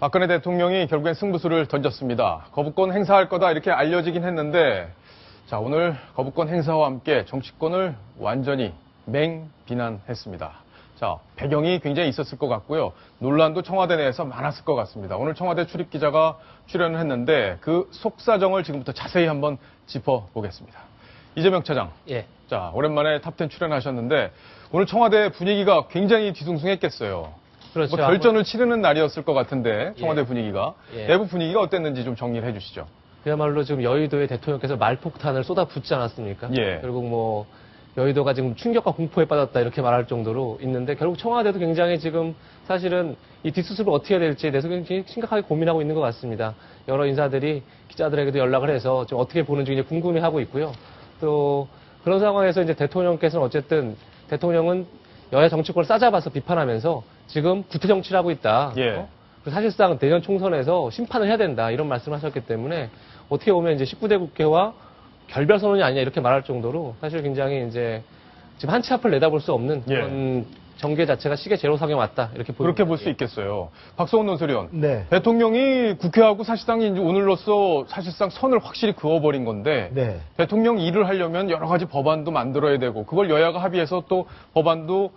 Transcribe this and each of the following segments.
박근혜 대통령이 결국엔 승부수를 던졌습니다. 거부권 행사할 거다 이렇게 알려지긴 했는데 자, 오늘 거부권 행사와 함께 정치권을 완전히 맹비난했습니다. 자, 배경이 굉장히 있었을 것 같고요. 논란도 청와대 내에서 많았을 것 같습니다. 오늘 청와대 출입기자가 출연을 했는데 그 속사정을 지금부터 자세히 한번 짚어보겠습니다. 이재명 차장. 예. 자, 오랜만에 탑10 출연하셨는데 오늘 청와대 분위기가 굉장히 뒤숭숭했겠어요. 그렇죠. 뭐 결전을 치르는 날이었을 것 같은데 청와대 예. 분위기가. 예. 내부 분위기가 어땠는지 좀 정리를 해주시죠. 그야말로 지금 여의도에 대통령께서 말폭탄을 쏟아붓지 않았습니까? 예. 결국 뭐 여의도가 지금 충격과 공포에 빠졌다 이렇게 말할 정도로 있는데 결국 청와대도 굉장히 지금 사실은 이 뒷수습을 어떻게 해야 될지에 대해서 굉장히 심각하게 고민하고 있는 것 같습니다. 여러 인사들이 기자들에게도 연락을 해서 좀 어떻게 보는지 굉장히 궁금해하고 있고요. 또 그런 상황에서 이제 대통령께서는 어쨌든 대통령은 여야 정치권을 싸잡아서 비판하면서 지금 구태 정치를 하고 있다. 예. 사실상 내년 총선에서 심판을 해야 된다 이런 말씀을 하셨기 때문에 어떻게 보면 이제 19대 국회와 결별 선언이 아니냐 이렇게 말할 정도로 사실 굉장히 이제 지금 한 치 앞을 내다볼 수 없는 그런 정계 자체가 시계 제로상에 왔다 이렇게 보입니다. 그렇게 볼 수 있겠어요. 박성훈 논설위원. 네. 대통령이 국회하고 사실상 이제 오늘로써 사실상 선을 확실히 그어버린 건데 네. 대통령 일을 하려면 여러 가지 법안도 만들어야 되고 그걸 여야가 합의해서 또 법안도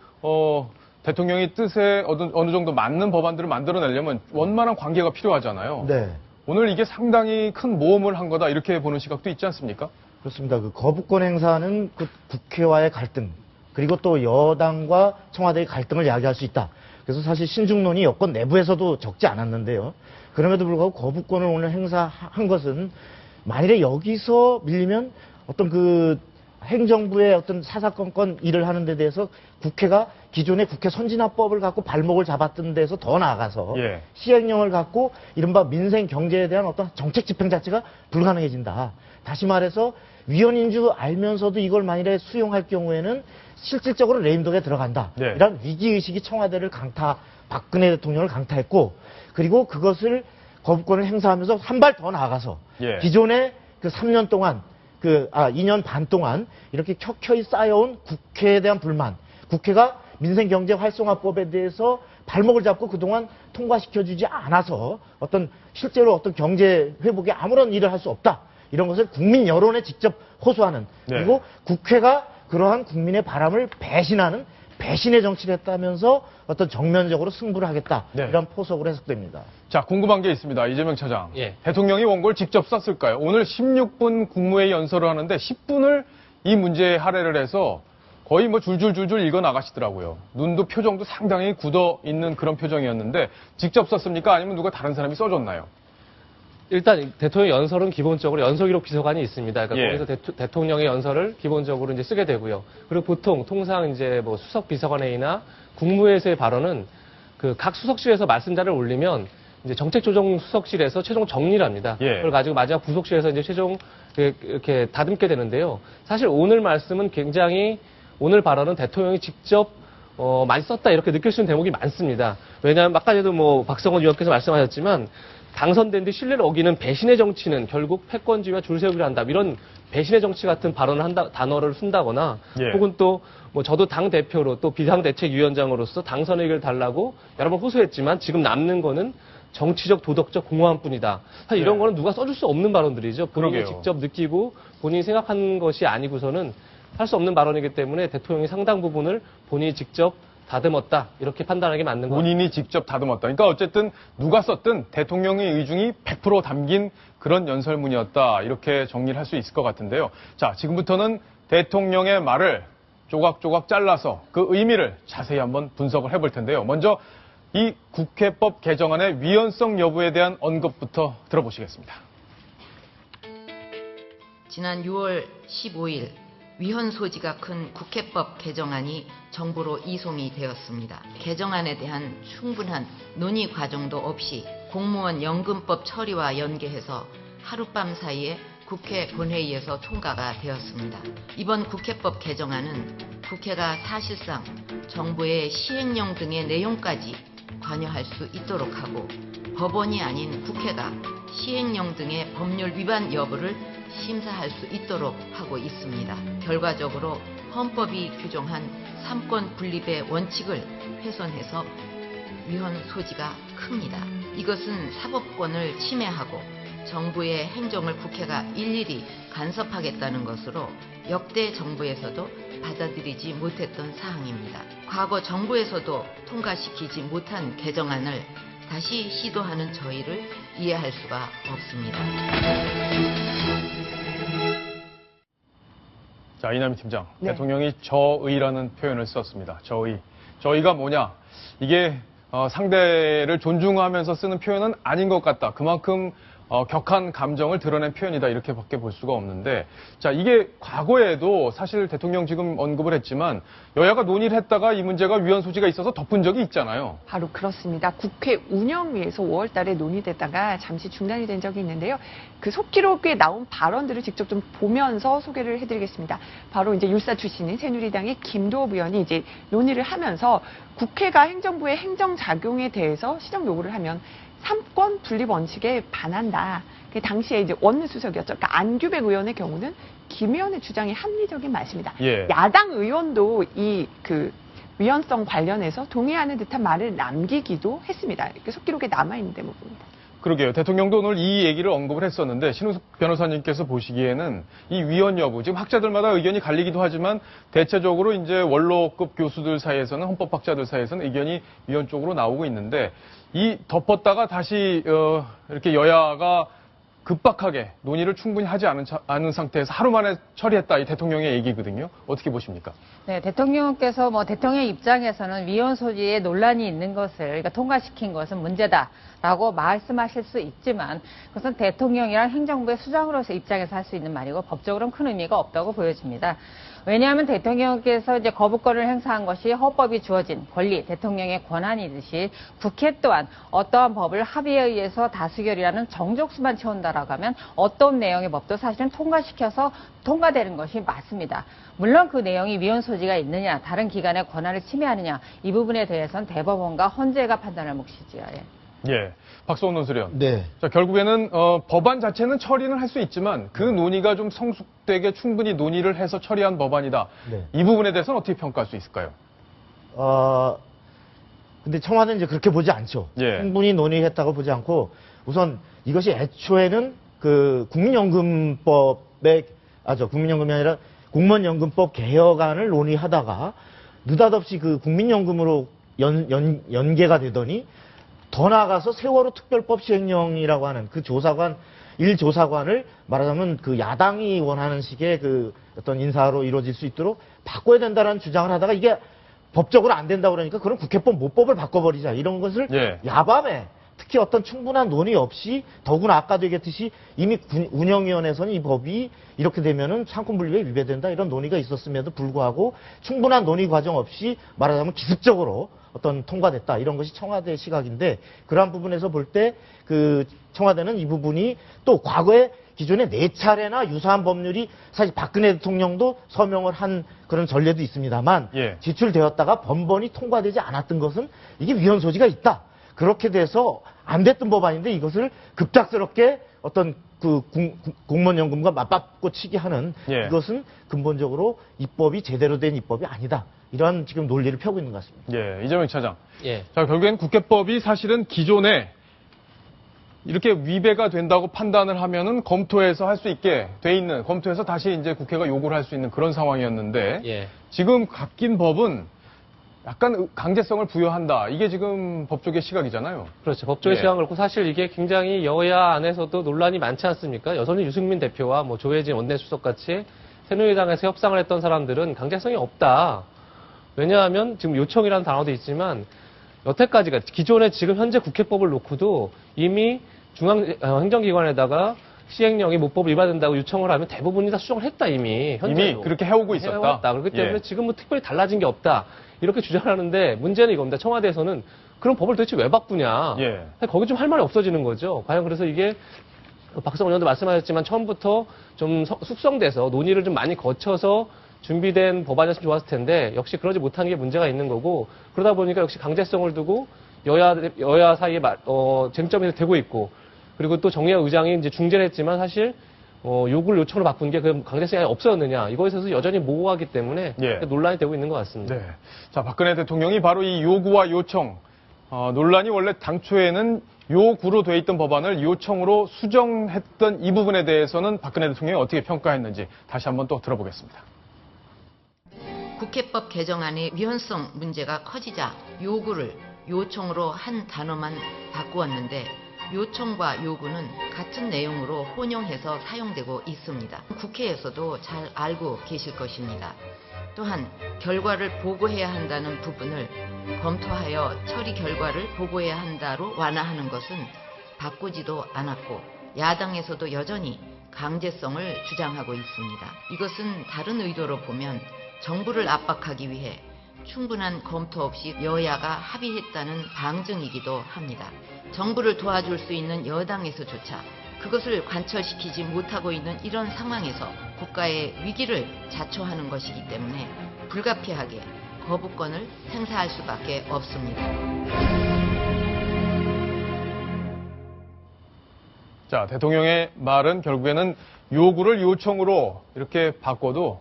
대통령의 뜻에 어느 정도 맞는 법안들을 만들어내려면 원만한 관계가 필요하잖아요. 네. 오늘 이게 상당히 큰 모험을 한 거다 이렇게 보는 시각도 있지 않습니까? 그렇습니다. 그 거부권 행사는 그 국회와의 갈등, 그리고 또 여당과 청와대의 갈등을 야기할 수 있다. 그래서 사실 신중론이 여권 내부에서도 적지 않았는데요. 그럼에도 불구하고 거부권을 오늘 행사한 것은 만일에 여기서 밀리면 어떤 그 행정부의 어떤 사사건건 일을 하는 데 대해서 국회가 기존의 국회 선진화법을 갖고 발목을 잡았던 데서 더 나아가서 예. 시행령을 갖고 이른바 민생 경제에 대한 어떤 정책 집행 자체가 불가능해진다. 다시 말해서 위헌인 줄 알면서도 이걸 만일에 수용할 경우에는 실질적으로 레임덕에 들어간다. 네. 이런 위기의식이 청와대를 박근혜 대통령을 강타했고, 그리고 그것을 거부권을 행사하면서 한 발 더 나아가서 예. 기존의 그 3년 동안 2년 반 동안 이렇게 켜켜이 쌓여온 국회에 대한 불만, 국회가 민생경제활성화법에 대해서 발목을 잡고 그동안 통과시켜주지 않아서 실제로 어떤 경제 회복에 아무런 일을 할 수 없다. 이런 것을 국민 여론에 직접 호소하는, 네. 그리고 국회가 그러한 국민의 바람을 배신하는 배신의 정치를 했다면서 어떤 정면적으로 승부를 하겠다. 네. 이런 포석으로 해석됩니다. 자, 궁금한 게 있습니다. 이재명 차장. 예. 대통령이 원고를 직접 썼을까요? 오늘 16분 국무회의 연설을 하는데 10분을 이 문제에 할애를 해서 거의 뭐 줄줄줄줄 읽어 나가시더라고요. 눈도 표정도 상당히 굳어 있는 그런 표정이었는데 직접 썼습니까? 아니면 누가 다른 사람이 써줬나요? 일단 대통령 연설은 기본적으로 연설기록 비서관이 있습니다. 그러니까 예. 거기서 대통령의 연설을 기본적으로 이제 쓰게 되고요. 그리고 통상 이제 뭐 수석 비서관회의나 국무회의에서의 발언은 그 각 수석실에서 말씀자를 올리면 이제 정책조정 수석실에서 최종 정리를 합니다. 예. 그걸 가지고 마지막 부속실에서 이제 최종 이렇게 다듬게 되는데요. 사실 오늘 말씀은 굉장히 오늘 발언은 대통령이 직접 많이 썼다 이렇게 느낄 수 있는 대목이 많습니다. 왜냐하면 아까 전에도 뭐 박성원 의원께서 말씀하셨지만 당선된 뒤 신뢰를 어기는 배신의 정치는 결국 패권주의와 줄세우기를 한다. 이런 배신의 정치 같은 발언을 단어를 쓴다거나 예. 혹은 또 뭐 저도 당 대표로 또 비상대책위원장으로서 당선 의결을 달라고 여러 번 호소했지만 지금 남는 거는 정치적 도덕적 공허함뿐이다. 사실 이런 예. 거는 누가 써줄 수 없는 발언들이죠. 본인이 그러게요. 직접 느끼고 본인이 생각한 것이 아니고서는 할 수 없는 발언이기 때문에 대통령이 상당 부분을 본인이 직접 다듬었다 이렇게 판단하는 게 맞는 것 같습니다. 본인이 직접 다듬었다. 그러니까 어쨌든 누가 썼든 대통령의 의중이 100% 담긴 그런 연설문이었다. 이렇게 정리를 할 수 있을 것 같은데요. 자, 지금부터는 대통령의 말을 조각조각 잘라서 그 의미를 자세히 한번 분석을 해볼 텐데요. 먼저 이 국회법 개정안의 위헌성 여부에 대한 언급부터 들어보시겠습니다. 지난 6월 15일 위헌 소지가 큰 국회법 개정안이 정부로 이송이 되었습니다. 개정안에 대한 충분한 논의 과정도 없이 공무원 연금법 처리와 연계해서 하룻밤 사이에 국회 본회의에서 통과가 되었습니다. 이번 국회법 개정안은 국회가 사실상 정부의 시행령 등의 내용까지 관여할 수 있도록 하고 법원이 아닌 국회가 시행령 등의 법률 위반 여부를 심사할 수 있도록 하고 있습니다. 결과적으로 헌법이 규정한 삼권 분립의 원칙을 훼손해서 위헌 소지가 큽니다. 이것은 사법권을 침해하고 정부의 행정을 국회가 일일이 간섭하겠다는 것으로 역대 정부에서도 받아들이지 못했던 사항입니다. 과거 정부에서도 통과시키지 못한 개정안을 다시 시도하는 저희를 이해할 수가 없습니다. 자, 이남희 팀장. 네. 대통령이 저의라는 표현을 썼습니다. 저의. 저의가 뭐냐? 이게 상대를 존중하면서 쓰는 표현은 아닌 것 같다. 그만큼 격한 감정을 드러낸 표현이다. 이렇게밖에 볼 수가 없는데, 자, 이게 과거에도 사실 대통령 지금 언급을 했지만 여야가 논의를 했다가 이 문제가 위헌 소지가 있어서 덮은 적이 있잖아요. 바로 그렇습니다. 국회 운영위에서 5월 달에 논의됐다가 잠시 중단이 된 적이 있는데요. 그 속기록에 나온 발언들을 직접 좀 보면서 소개를 해드리겠습니다. 바로 이제 율사 출신인 새누리당의 김도읍 의원이 이제 논의를 하면서 국회가 행정부의 행정작용에 대해서 시정 요구를 하면 삼권 분립 원칙에 반한다. 그 당시에 이제 원내수석이었죠. 그러니까 안규백 의원의 경우는 김 의원의 주장이 합리적인 말씀이다. 예. 야당 의원도 이 위헌성 관련해서 동의하는 듯한 말을 남기기도 했습니다. 이렇게 속기록에 남아있는 대목입니다. 그러게요. 대통령도 오늘 이 얘기를 언급을 했었는데 신우숙 변호사님께서 보시기에는 이 위헌 여부, 지금 학자들마다 의견이 갈리기도 하지만 대체적으로 이제 원로급 교수들 사이에서는 헌법학자들 사이에서는 의견이 위헌 쪽으로 나오고 있는데 이 덮었다가 다시 이렇게 여야가 급박하게 논의를 충분히 하지 않은 상태에서 하루 만에 처리했다. 이 대통령의 얘기거든요. 어떻게 보십니까? 네, 대통령께서 대통령 입장에서는 위헌 소지에 논란이 있는 것을 그러니까 통과시킨 것은 문제다라고 말씀하실 수 있지만 그것은 대통령이랑 행정부의 수장으로서 입장에서 할 수 있는 말이고 법적으로는 큰 의미가 없다고 보여집니다. 왜냐하면 대통령께서 이제 거부권을 행사한 것이 헌법이 주어진 권리, 대통령의 권한이듯이 국회 또한 어떠한 법을 합의에 의해서 다수결이라는 정족수만 채운다라고 하면 어떤 내용의 법도 사실은 통과시켜서 통과되는 것이 맞습니다. 물론 그 내용이 위헌 소지가 있느냐, 다른 기관의 권한을 침해하느냐 이 부분에 대해서는 대법원과 헌재가 판단할 몫이지요. 예. 예. 박수원 논술위원. 네. 자, 결국에는 법안 자체는 처리는 할 수 있지만 그 논의가 좀 성숙되게 충분히 논의를 해서 처리한 법안이다. 네. 이 부분에 대해서는 어떻게 평가할 수 있을까요? 근데 청와대는 이제 그렇게 보지 않죠. 예. 충분히 논의했다고 보지 않고 우선 이것이 애초에는 그 국민연금법의 국민연금이 아니라 공무원연금법 개혁안을 논의하다가 느닷없이 그 국민연금으로 연계가 되더니 더 나아가서 세월호 특별법 시행령이라고 하는 그 조사관, 1조사관을 말하자면 그 야당이 원하는 식의 그 어떤 인사로 이루어질 수 있도록 바꿔야 된다는 주장을 하다가 이게 법적으로 안 된다고 그러니까 그럼 국회법 모법을 바꿔버리자. 이런 것을 예. 야밤에 특히 어떤 충분한 논의 없이 더구나 아까도 얘기했듯이 이미 운영위원회에서는 이 법이 이렇게 되면은 상권분립에 위배된다 이런 논의가 있었음에도 불구하고 충분한 논의 과정 없이 말하자면 기습적으로 어떤 통과됐다 이런 것이 청와대의 시각인데 그러한 부분에서 볼 때 그 청와대는 이 부분이 또 과거에 기존에 4차례나 유사한 법률이 사실 박근혜 대통령도 서명을 한 그런 전례도 있습니다만 예. 지출되었다가 번번이 통과되지 않았던 것은 이게 위헌 소지가 있다. 그렇게 돼서 안 됐던 법안인데 이것을 급작스럽게 어떤 그 공무원연금과 맞받고 치기 하는 예. 이것은 근본적으로 입법이 제대로 된 입법이 아니다. 이러한 지금 논리를 펴고 있는 것 같습니다. 예, 이재명 차장. 예. 자, 결국엔 국회법이 사실은 기존에 이렇게 위배가 된다고 판단을 하면은 검토해서 할 수 있게 돼 있는, 검토해서 다시 이제 국회가 요구를 할 수 있는 그런 상황이었는데 예. 지금 바뀐 법은 약간 강제성을 부여한다. 이게 지금 법조계 시각이잖아요. 그렇죠. 법조의 예. 시각을 그렇고 사실 이게 굉장히 여야 안에서도 논란이 많지 않습니까? 여전히 유승민 대표와 조혜진 원내수석 같이 새누리당에서 협상을 했던 사람들은 강제성이 없다. 왜냐하면 지금 요청이라는 단어도 있지만 여태까지가 기존에 지금 현재 국회법을 놓고도 이미 행정기관에다가 시행령이 모법을 위반된다고 요청을 하면 대부분이 다 수정을 했다 이미. 현재로. 이미 그렇게 해오고 있었다. 해왔다. 그렇기 때문에 예. 지금 특별히 달라진 게 없다. 이렇게 주장하는데 문제는 이겁니다. 청와대에서는 그런 법을 도대체 왜 바꾸냐. 예. 거기 좀 할 말이 없어지는 거죠. 과연 그래서 이게 박성원 의원도 말씀하셨지만 처음부터 좀 숙성돼서 논의를 좀 많이 거쳐서 준비된 법안이었으면 좋았을 텐데 역시 그러지 못한 게 문제가 있는 거고 그러다 보니까 역시 강제성을 두고 여야 사이에 쟁점이 되고 있고 그리고 또 정의화 의장이 이제 중재를 했지만 사실 요청을 바꾼 게 그 강제성이 없었느냐 이거에 있어서 여전히 모호하기 때문에 예. 논란이 되고 있는 것 같습니다. 네. 자, 박근혜 대통령이 바로 이 요구와 요청 논란이 원래 당초에는 요구로 돼 있던 법안을 요청으로 수정했던 이 부분에 대해서는 박근혜 대통령이 어떻게 평가했는지 다시 한번 또 들어보겠습니다. 국회법 개정안의 위헌성 문제가 커지자 요구를 요청으로 한 단어만 바꾸었는데 요청과 요구는 같은 내용으로 혼용해서 사용되고 있습니다. 국회에서도 잘 알고 계실 것입니다. 또한 결과를 보고해야 한다는 부분을 검토하여 처리 결과를 보고해야 한다로 완화하는 것은 바꾸지도 않았고 야당에서도 여전히 강제성을 주장하고 있습니다. 이것은 다른 의도로 보면 정부를 압박하기 위해 충분한 검토 없이 여야가 합의했다는 방증이기도 합니다. 정부를 도와줄 수 있는 여당에서조차 그것을 관철시키지 못하고 있는 이런 상황에서 국가의 위기를 자초하는 것이기 때문에 불가피하게 거부권을 행사할 수밖에 없습니다. 자, 대통령의 말은 결국에는 요구를 요청으로 이렇게 바꿔도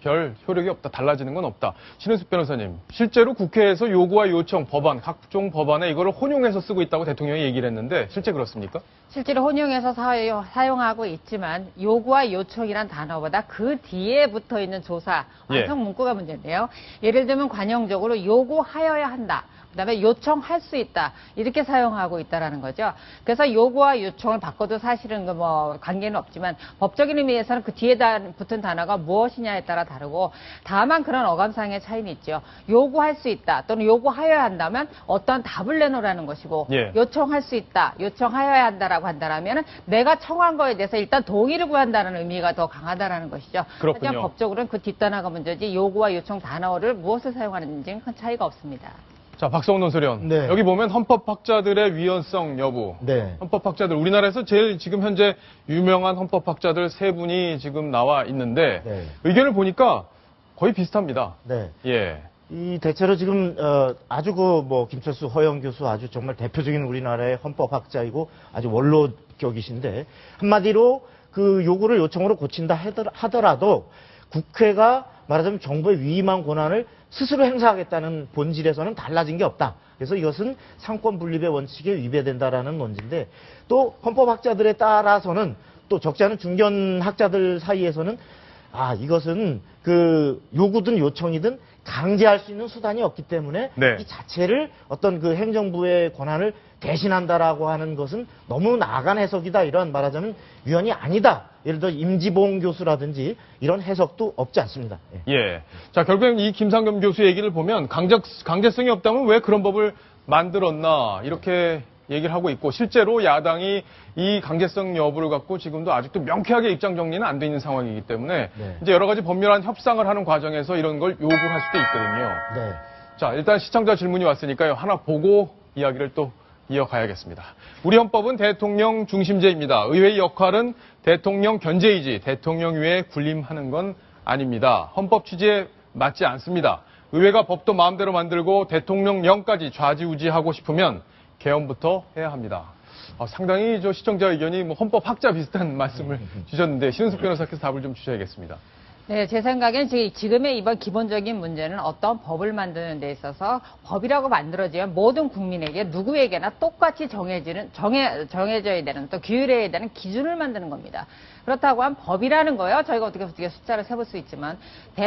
별 효력이 없다, 달라지는 건 없다. 신은숙 변호사님, 실제로 국회에서 요구와 요청, 법안, 각종 법안에 이거를 혼용해서 쓰고 있다고 대통령이 얘기를 했는데 실제 그렇습니까? 실제로 혼용해서 사용하고 있지만 요구와 요청이란 단어보다 그 뒤에 붙어 있는 조사, 완성 문구가 문제인데요. 예를 들면 관용적으로 요구하여야 한다. 그다음에 요청할 수 있다. 이렇게 사용하고 있다라는 거죠. 그래서 요구와 요청을 바꿔도 사실은 뭐 관계는 없지만 법적인 의미에서는 그 뒤에 붙은 단어가 무엇이냐에 따라 다르고 다만 그런 어감상의 차이는 있죠. 요구할 수 있다 또는 요구하여야 한다면 어떤 답을 내놓으라는 것이고 요청할 수 있다, 요청하여야 한다라고 한다라면 내가 청한 거에 대해서 일단 동의를 구한다는 의미가 더 강하다라는 것이죠. 그렇군요. 하지만 법적으로는 그 뒷단어가 문제지 요구와 요청 단어를 무엇을 사용하는지는 큰 차이가 없습니다. 자, 박성훈 논설위원. 네. 여기 보면 헌법학자들의 위헌성 여부. 네. 헌법학자들, 우리나라에서 제일 지금 현재 유명한 헌법학자들 세 분이 지금 나와 있는데 네. 의견을 보니까 거의 비슷합니다. 네. 예. 이 대체로 지금 아주 뭐 김철수 허영 교수 아주 정말 대표적인 우리나라의 헌법학자이고 아주 원로격이신데 한마디로 그 요구를 요청으로 고친다 하더라도 국회가 말하자면 정부의 위임한 권한을 스스로 행사하겠다는 본질에서는 달라진 게 없다. 그래서 이것은 상권 분립의 원칙에 위배된다라는 논지인데 또 헌법학자들에 따라서는 또 적지 않은 중견학자들 사이에서는 이것은 그 요구든 요청이든 강제할 수 있는 수단이 없기 때문에 이 자체를 어떤 그 행정부의 권한을 대신한다라고 하는 것은 너무 나아간 해석이다. 이런 말하자면 위헌이 아니다. 예를 들어 임지봉 교수라든지 이런 해석도 없지 않습니다. 예. 자, 결국엔 이 김상겸 교수 얘기를 보면 강제성이 없다면 왜 그런 법을 만들었나 이렇게 얘기를 하고 있고 실제로 야당이 이 강제성 여부를 갖고 지금도 아직도 명쾌하게 입장 정리는 안 돼 있는 상황이기 때문에 이제 여러 가지 법률안 협상을 하는 과정에서 이런 걸 요구를 할 수도 있거든요. 네. 자, 일단 시청자 질문이 왔으니까요. 하나 보고 이야기를 또 이어가야겠습니다. 우리 헌법은 대통령 중심제입니다. 의회의 역할은 대통령 견제이지 대통령 위에 군림하는 건 아닙니다. 헌법 취지에 맞지 않습니다. 의회가 법도 마음대로 만들고 대통령령까지 좌지우지하고 싶으면 개헌부터 해야 합니다. 상당히 저 시청자 의견이 뭐 헌법학자 비슷한 말씀을 주셨는데 신은숙 변호사께서 답을 좀 주셔야겠습니다. 네, 제 생각엔 지금의 이번 기본적인 문제는 어떤 법을 만드는 데 있어서 법이라고 만들어지면 모든 국민에게 누구에게나 똑같이 정해져야 되는 또 규율해야 되는 기준을 만드는 겁니다. 그렇다고 한 법이라는 거요. 저희가 어떻게 숫자를 세볼 수 있지만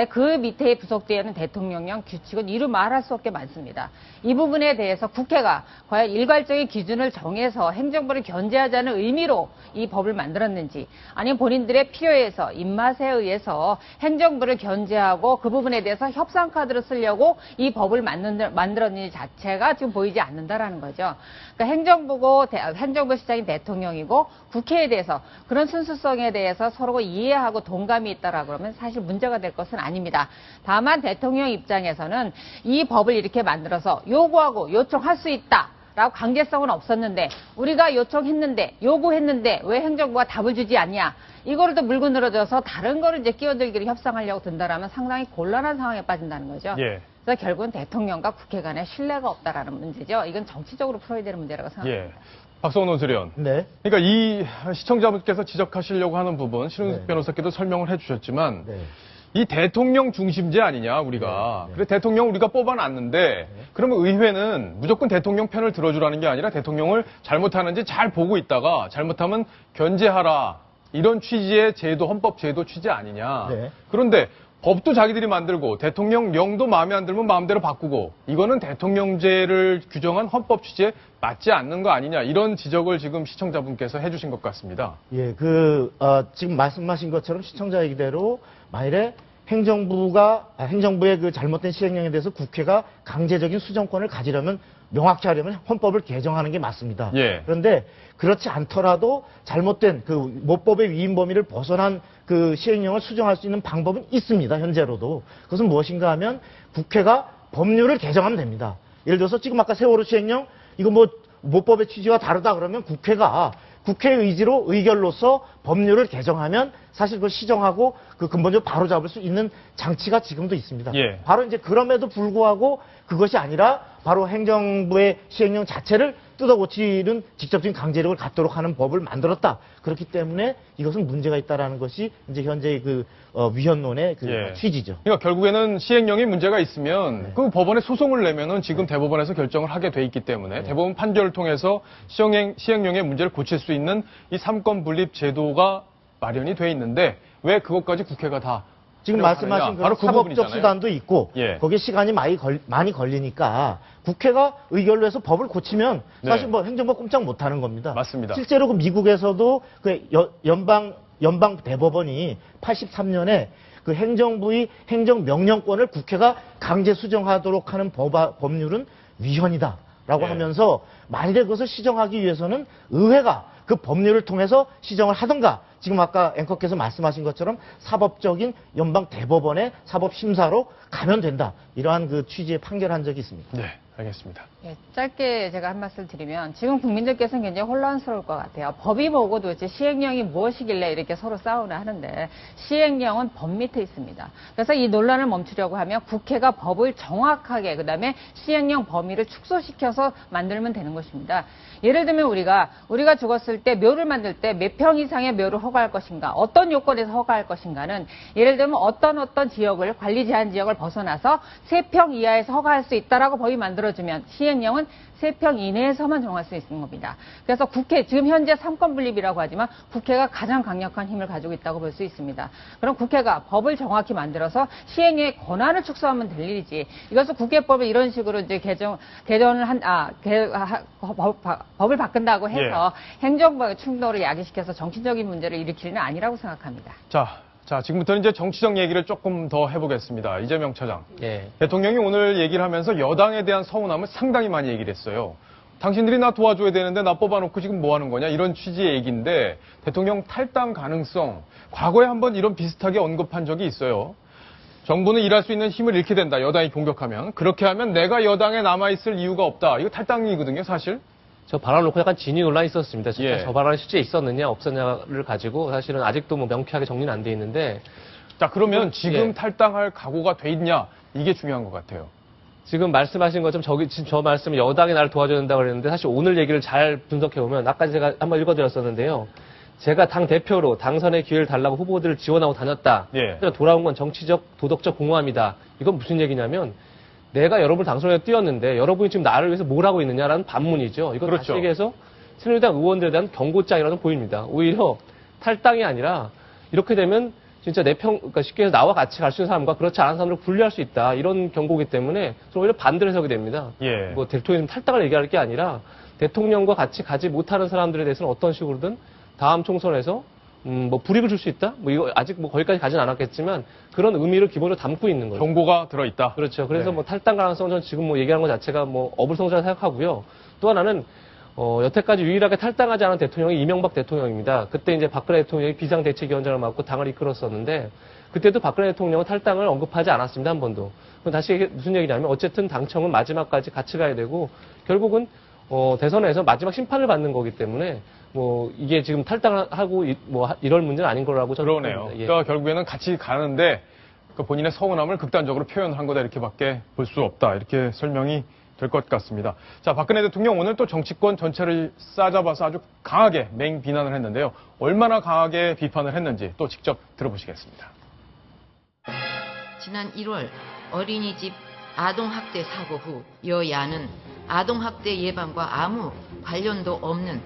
그 밑에 부속되어 있는 대통령령 규칙은 이루 말할 수 없게 많습니다. 이 부분에 대해서 국회가 과연 일괄적인 기준을 정해서 행정부를 견제하자는 의미로 이 법을 만들었는지 아니면 본인들의 필요에서 입맛에 의해서 행정부를 견제하고 그 부분에 대해서 협상 카드를 쓰려고 이 법을 만들었는지 자체가 지금 보이지 않는다라는 거죠. 그러니까 행정부 시장인 대통령이고 국회에 대해서 그런 순수성에 대해서 서로 이해하고 동감이 있다라고 그러면 사실 문제가 될 것은 아닙니다. 다만 대통령 입장에서는 이 법을 이렇게 만들어서 요구하고 요청할 수 있다. 라고 강제성은 없었는데 우리가 요청했는데 요구했는데 왜 행정부가 답을 주지 않냐 이거를 또 물고 늘어져서 다른 거를 이제 끼어들기를 협상하려고 든다라면 상당히 곤란한 상황에 빠진다는 거죠. 그래서 결국은 대통령과 국회 간에 신뢰가 없다라는 문제죠. 이건 정치적으로 풀어야 되는 문제라고 생각합니다. 박성훈 논설위원. 네. 그러니까 이 시청자분께서 지적하시려고 하는 부분 신은숙 변호사께도 설명을 해주셨지만 이 대통령 중심제 아니냐, 우리가. 네. 그래, 대통령 우리가 뽑아놨는데, 그러면 의회는 무조건 대통령 편을 들어주라는 게 아니라 대통령을 잘못하는지 잘 보고 있다가 잘못하면 견제하라. 이런 취지의 제도, 헌법 제도 취지 아니냐. 네. 그런데 법도 자기들이 만들고 대통령령도 마음에 안 들면 마음대로 바꾸고 이거는 대통령제를 규정한 헌법 취지에 맞지 않는 거 아니냐. 이런 지적을 지금 시청자분께서 해주신 것 같습니다. 예, 지금 말씀하신 것처럼 시청자 얘기대로 만일에 행정부의 그 잘못된 시행령에 대해서 국회가 강제적인 수정권을 가지려면 명확히 하려면 헌법을 개정하는 게 맞습니다. 예. 그런데 그렇지 않더라도 잘못된 그 모법의 위임 범위를 벗어난 그 시행령을 수정할 수 있는 방법은 있습니다. 현재로도. 그것은 무엇인가 하면 국회가 법률을 개정하면 됩니다. 예를 들어서 지금 아까 세월호 시행령 이거 뭐 모법의 취지와 다르다 그러면 국회가 국회의 의지로 의결로서 법률을 개정하면 사실 그걸 시정하고 그 근본적으로 바로잡을 수 있는 장치가 지금도 있습니다. 예. 바로 이제 그럼에도 불구하고 그것이 아니라 바로 행정부의 시행령 자체를 뜯어고치는 직접적인 강제력을 갖도록 하는 법을 만들었다. 그렇기 때문에 이것은 문제가 있다라는 것이 이제 현재의 위헌론의 예. 취지죠. 그러니까 결국에는 시행령이 문제가 있으면 네. 그 법원에 소송을 내면은 지금 대법원에서 결정을 하게 돼 있기 때문에 대법원 판결을 통해서 시행령의 문제를 고칠 수 있는 이 삼권 분립 제도가 마련이 돼 있는데 왜 그것까지 국회가 다 지금 하려고 말씀하신 하느냐. 그 바로 그 사법적 부분이잖아요. 수단도 있고 예. 거기에 시간이 많이 걸리니까 국회가 의결로 해서 법을 고치면 사실 네. 뭐 행정부 꼼짝 못하는 겁니다. 맞습니다. 실제로 그 미국에서도 그 연방 대법원이 83년에 그 행정부의 행정명령권을 국회가 강제 수정하도록 하는 법률은 위헌이다라고 예. 하면서 만일에 그것을 시정하기 위해서는 의회가 그 법률을 통해서 시정을 하든가 지금 아까 앵커께서 말씀하신 것처럼 사법적인 연방 대법원의 사법 심사로 가면 된다. 이러한 그 취지의 판결한 적이 있습니다. 네, 알겠습니다. 예, 짧게 제가 한 말씀 드리면 지금 국민들께서는 굉장히 혼란스러울 것 같아요. 법이 뭐고 도대체 시행령이 무엇이길래 이렇게 서로 싸우나 하는데 시행령은 법 밑에 있습니다. 그래서 이 논란을 멈추려고 하면 국회가 법을 정확하게 그다음에 시행령 범위를 축소시켜서 만들면 되는 것입니다. 예를 들면 우리가 죽었을 때 묘를 만들 때 몇 평 이상의 묘를 허가할 것인가, 어떤 요건에서 허가할 것인가는 예를 들면 어떤 지역을 관리 제한 지역을 벗어나서 3평 이하에서 허가할 수 있다라고 법이 만들어지면 시행령은 3평 이내에서만 정할 수 있는 겁니다. 그래서 국회, 지금 현재 삼권 분립이라고 하지만 국회가 가장 강력한 힘을 가지고 있다고 볼 수 있습니다. 그럼 국회가 법을 정확히 만들어서 시행의 권한을 축소하면 될 일이지. 이것을 국회법을 이런 식으로 이제 법을 바꾼다고 해서 행정부의 충돌을 야기시켜서 정치적인 문제를 일으키는 아니라고 생각합니다. 자, 지금부터는 이제 정치적 얘기를 조금 더 해보겠습니다. 이재명 차장. 예. 대통령이 오늘 얘기를 하면서 여당에 대한 서운함을 상당히 많이 얘기를 했어요. 당신들이 나 도와줘야 되는데 나 뽑아놓고 지금 뭐 하는 거냐 이런 취지의 얘기인데 대통령 탈당 가능성 과거에 한번 이런 비슷하게 언급한 적이 있어요. 정부는 일할 수 있는 힘을 잃게 된다. 여당이 공격하면. 그렇게 하면 내가 여당에 남아있을 이유가 없다. 이거 탈당이거든요 사실. 저 발언 놓고 약간 진위 논란이 있었습니다. 진짜 예. 저 발언이 실제 있었느냐 없었냐를 가지고 사실은 아직도 뭐 명쾌하게 정리는 안 돼 있는데 자 그러면 지금 예. 탈당할 각오가 돼 있냐 이게 중요한 것 같아요. 지금 말씀하신 것처럼 저 말씀 여당이 나를 도와줘야 된다고 그랬는데 사실 오늘 얘기를 잘 분석해보면 아까 제가 한번 읽어드렸었는데요. 제가 당 대표로 당선의 기회를 달라고 후보들을 지원하고 다녔다. 예. 그래서 돌아온 건 정치적, 도덕적 공허함이다. 이건 무슨 얘기냐면 내가 여러분을 당선에 뛰었는데 여러분이 지금 나를 위해서 뭘 하고 있느냐라는 반문이죠. 이건 그렇죠. 다시 얘기해서 새누리당 의원들에 대한 경고장이라는 보입니다. 오히려 탈당이 아니라 이렇게 되면 진짜 그러니까 쉽게 해서 나와 같이 갈 수 있는 사람과 그렇지 않은 사람을 분리할 수 있다. 이런 경고기 때문에 저는 오히려 반대를 해석이 됩니다. 예. 뭐 대통령 탈당을 얘기할 게 아니라 대통령과 같이 가지 못하는 사람들에 대해서는 어떤 식으로든 다음 총선에서 뭐 불이익을 줄 수 있다? 뭐 이거 아직 뭐 거기까지 가진 않았겠지만 그런 의미를 기본으로 담고 있는 거죠. 경고가 들어있다. 그렇죠. 그래서 네. 뭐 탈당 가능성은 저는 지금 뭐 얘기하는 것 자체가 뭐 어불성설이라 생각하고요. 또 하나는 여태까지 유일하게 탈당하지 않은 대통령이 이명박 대통령입니다. 그때 이제 박근혜 대통령이 비상대책위원장을 맡고 당을 이끌었었는데 그때도 박근혜 대통령은 탈당을 언급하지 않았습니다. 한 번도. 그럼 다시 이게 무슨 얘기냐면 어쨌든 당청은 마지막까지 같이 가야 되고 결국은 대선에서 마지막 심판을 받는 거기 때문에 뭐 이게 지금 탈당하고 뭐 이럴 문제는 아닌 거라고 저는 그러네요. 생각합니다. 예. 그러니까 결국에는 같이 가는데 그 본인의 서운함을 극단적으로 표현한 거다 이렇게밖에 볼 수 없다. 이렇게 설명이 될 것 같습니다. 자, 박근혜 대통령 오늘 또 정치권 전체를 싸잡아서 아주 강하게 맹비난을 했는데요. 얼마나 강하게 비판을 했는지 또 직접 들어보시겠습니다. 지난 1월 어린이집 아동학대 사고 후 여야는 아동학대 예방과 아무 관련도 없는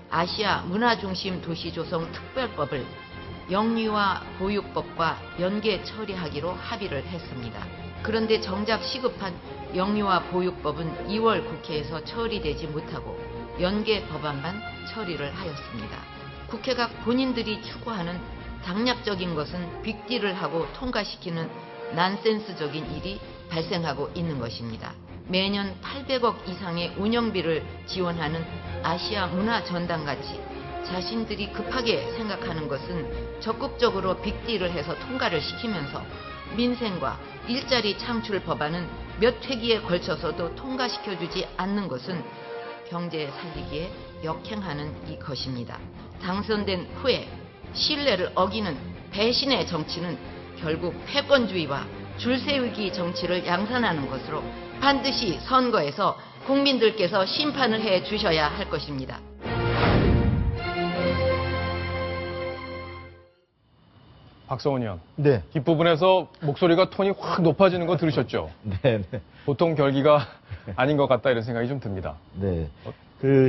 아시아 문화중심 도시 조성 특별법을 영유아 보육법과 연계 처리하기로 합의를 했습니다. 그런데 정작 시급한 영유아 보육법은 2월 국회에서 처리되지 못하고 연계 법안만 처리를 하였습니다. 국회가 본인들이 추구하는 당략적인 것은 빅딜을 하고 통과시키는 난센스적인 일이 발생하고 있는 것입니다. 매년 800억 이상의 운영비를 지원하는 아시아 문화전당같이 자신들이 급하게 생각하는 것은 적극적으로 빅딜을 해서 통과를 시키면서 민생과 일자리 창출 법안은 몇 회기에 걸쳐서도 통과시켜주지 않는 것은 경제 살리기에 역행하는 것입니다. 당선된 후에 신뢰를 어기는 배신의 정치는 결국 패권주의와 줄세우기 정치를 양산하는 것으로 반드시 선거에서 국민들께서 심판을 해 주셔야 할 것입니다. 박성원 의원, 네. 뒷부분에서 목소리가 톤이 확 높아지는 거 들으셨죠? 네. 보통 결기가 아닌 것 같다 이런 생각이 좀 듭니다. 네.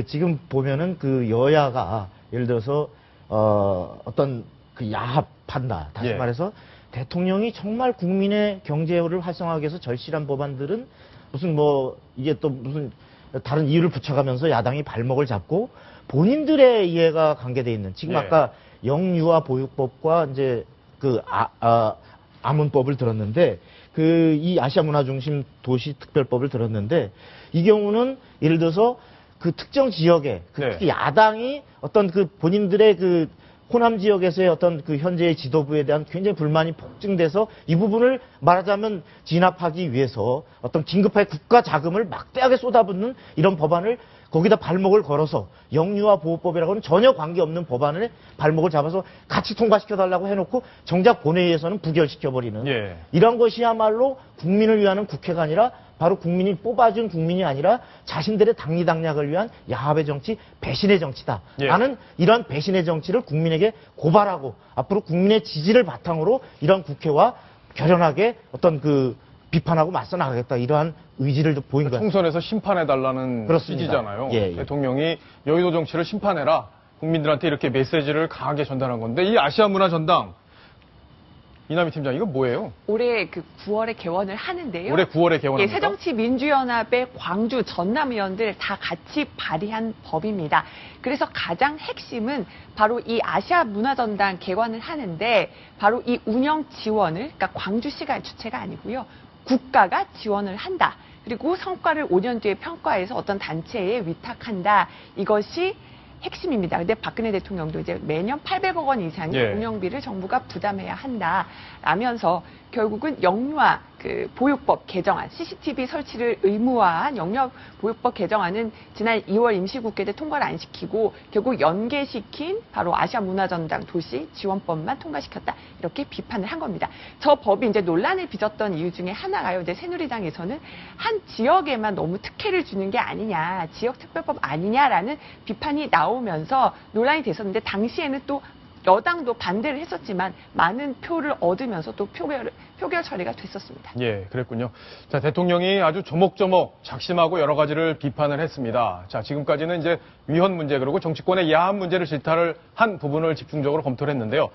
지금 보면은 여야가 예를 들어서 어떤 야합한다. 다시 예. 말해서 대통령이 정말 국민의 경제를 활성화하기 위해서 절실한 법안들은 무슨 이게 또 무슨 다른 이유를 붙여가면서 야당이 발목을 잡고 본인들의 이해가 관계돼 있는 지금 예. 아까 영유아 보육법과 이제 아문법을 들었는데 이 아시아 문화중심 도시 특별법을 들었는데 이 경우는 예를 들어서 그 특정 지역에 네. 특히 야당이 어떤 본인들의 호남 지역에서의 어떤 현재의 지도부에 대한 굉장히 불만이 폭증돼서 이 부분을 말하자면 진압하기 위해서 어떤 긴급하게 국가 자금을 막대하게 쏟아붓는 이런 법안을 거기다 발목을 걸어서 영유아 보호법이라고는 전혀 관계없는 법안을 발목을 잡아서 같이 통과시켜달라고 해놓고 정작 본회의에서는 부결시켜버리는 예. 이런 것이야말로 국민을 위한 국회가 아니라 바로 국민이 뽑아준 국민이 아니라 자신들의 당리당략을 위한 야합의 정치, 배신의 정치다. 예. 나는 이러한 배신의 정치를 국민에게 고발하고 앞으로 국민의 지지를 바탕으로 이런 국회와 결연하게 어떤 비판하고 맞서 나가겠다. 이러한 의지를 보인 거예요. 총선에서 심판해달라는 그렇습니다. 취지잖아요. 예, 예. 대통령이 여의도 정치를 심판해라. 국민들한테 이렇게 메시지를 강하게 전달한 건데 이 아시아 문화 전당 이남희 팀장 이거 뭐예요? 올해 9월에 개원을 하는데요. 올해 9월에 개원합니다. 예, 새정치민주연합의 광주 전남 의원들 다 같이 발의한 법입니다. 그래서 가장 핵심은 바로 이 아시아 문화전당 개관을 하는데 바로 이 운영 지원을 그러니까 광주시가 주체가 아니고요. 국가가 지원을 한다. 그리고 성과를 5년 뒤에 평가해서 어떤 단체에 위탁한다. 이것이 핵심입니다. 근데 박근혜 대통령도 이제 매년 800억 원 이상의 예. 운영비를 정부가 부담해야 한다라면서 결국은 영유아 보육법 개정안, CCTV 설치를 의무화한 영유아 보육법 개정안은 지난 2월 임시국회 때 통과를 안 시키고 결국 연계시킨 바로 아시아 문화전당 도시 지원법만 통과시켰다. 이렇게 비판을 한 겁니다. 저 법이 이제 논란을 빚었던 이유 중에 하나가요. 이제 새누리당에서는 한 지역에만 너무 특혜를 주는 게 아니냐, 지역 특별법 아니냐라는 비판이 나오면서 논란이 됐었는데 당시에는 또 여당도 반대를 했었지만 많은 표를 얻으면서 또 표결 처리가 됐었습니다. 예, 그랬군요. 자, 대통령이 아주 조목조목 작심하고 여러 가지를 비판을 했습니다. 자, 지금까지는 이제 위헌 문제 그리고 정치권의 야한 문제를 질타를 한 부분을 집중적으로 검토를 했는데요.